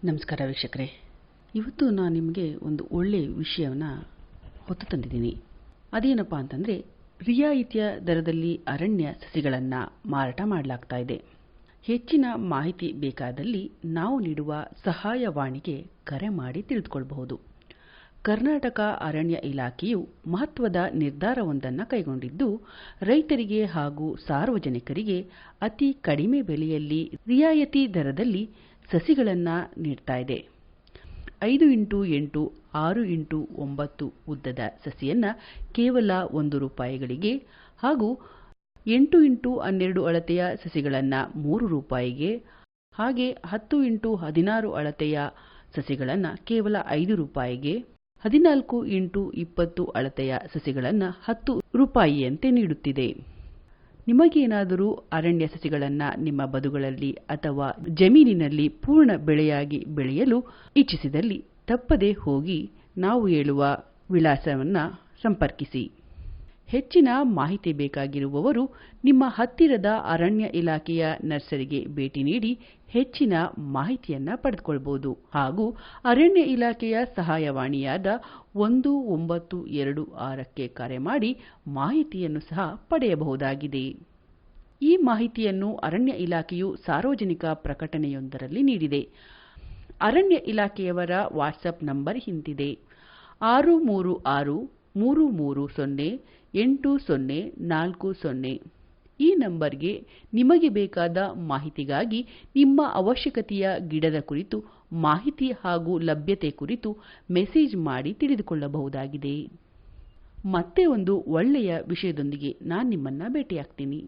ನಮಸ್ಕಾರ ವೀಕ್ಷಕರೇ, ಇವತ್ತು ನಾನು ನಿಮಗೆ ಒಂದು ಒಳ್ಳೆಯ ವಿಷಯವನ್ನು ಹೊತ್ತು ತಂದಿದ್ದೀನಿ. ಅದೇನಪ್ಪ ಅಂತಂದರೆ, ರಿಯಾಯಿತಿಯ ದರದಲ್ಲಿ ಅರಣ್ಯ ಸಸಿಗಳನ್ನು ಮಾರಾಟ ಮಾಡಲಾಗ್ತಾ ಇದೆ. ಹೆಚ್ಚಿನ ಮಾಹಿತಿ ಬೇಕಾದಲ್ಲಿ ನಾವು ನೀಡುವ ಸಹಾಯವಾಣಿಗೆ ಕರೆ ಮಾಡಿ ತಿಳಿದುಕೊಳ್ಳಬಹುದು. ಕರ್ನಾಟಕ ಅರಣ್ಯ ಇಲಾಖೆಯು ಮಹತ್ವದ ನಿರ್ಧಾರವೊಂದನ್ನು ಕೈಗೊಂಡಿದ್ದು, ರೈತರಿಗೆ ಹಾಗೂ ಸಾರ್ವಜನಿಕರಿಗೆ ಅತಿ ಕಡಿಮೆ ಬೆಲೆಯಲ್ಲಿ ರಿಯಾಯಿತಿ ದರದಲ್ಲಿ ಸಸಿಗಳನ್ನು ನೀಡ್ತಾ ಇದೆ. 5x8, 6x9 ಉದ್ದದ ಸಸಿಯನ್ನು ಕೇವಲ ₹1 ಹಾಗೂ 8x12 ಅಳತೆಯ ಸಸಿಗಳನ್ನು ₹3, ಹಾಗೆ 10x16 ಅಳತೆಯ ಸಸಿಗಳನ್ನು ಕೇವಲ ₹5, 14x20 ಅಳತೆಯ ಸಸಿಗಳನ್ನು ₹10 ನೀಡುತ್ತಿದೆ. ನಿಮಗೇನಾದರೂ ಅರಣ್ಯ ಸಸಿಗಳನ್ನು ನಿಮ್ಮ ಬದುಗಳಲ್ಲಿ ಅಥವಾ ಜಮೀನಿನಲ್ಲಿ ಪೂರ್ಣ ಬೆಳೆಯಾಗಿ ಬೆಳೆಯಲು ಇಚ್ಛಿಸಿದಲ್ಲಿ ತಪ್ಪದೇ ಹೋಗಿ ನಾವು ಹೇಳುವ ವಿಳಾಸವನ್ನು ಸಂಪರ್ಕಿಸಿ. ಹೆಚ್ಚಿನ ಮಾಹಿತಿ ಬೇಕಾಗಿರುವವರು ನಿಮ್ಮ ಹತ್ತಿರದ ಅರಣ್ಯ ಇಲಾಖೆಯ ನರ್ಸರಿಗೆ ಭೇಟಿ ನೀಡಿ ಹೆಚ್ಚಿನ ಮಾಹಿತಿಯನ್ನು ಪಡೆದುಕೊಳ್ಳಬಹುದು ಹಾಗೂ ಅರಣ್ಯ ಇಲಾಖೆಯ ಸಹಾಯವಾಣಿಯಾದ 1926ಕ್ಕೆ ಕರೆ ಮಾಡಿ ಮಾಹಿತಿಯನ್ನು ಸಹ ಪಡೆಯಬಹುದಾಗಿದೆ. ಈ ಮಾಹಿತಿಯನ್ನು ಅರಣ್ಯ ಇಲಾಖೆಯು ಸಾರ್ವಜನಿಕ ಪ್ರಕಟಣೆಯೊಂದರಲ್ಲಿ ನೀಡಿದೆ. ಅರಣ್ಯ ಇಲಾಖೆಯವರ ವಾಟ್ಸಪ್ ನಂಬರ್ ಇಂತಿದೆ: 636-330-8040. ಈ ನಂಬರ್ಗೆ ನಿಮಗೆ ಬೇಕಾದ ಮಾಹಿತಿಗಾಗಿ ನಿಮ್ಮ ಅವಶ್ಯಕತೆಯ ಗಿಡದ ಕುರಿತು ಮಾಹಿತಿ ಹಾಗೂ ಲಭ್ಯತೆ ಕುರಿತು ಮೆಸೇಜ್ ಮಾಡಿ ತಿಳಿದುಕೊಳ್ಳಬಹುದಾಗಿದೆ. ಮತ್ತೆ ಒಂದು ಒಳ್ಳೆಯ ವಿಷಯದೊಂದಿಗೆ ನಾನು ನಿಮ್ಮನ್ನು ಭೇಟಿಯಾಗ್ತೀನಿ.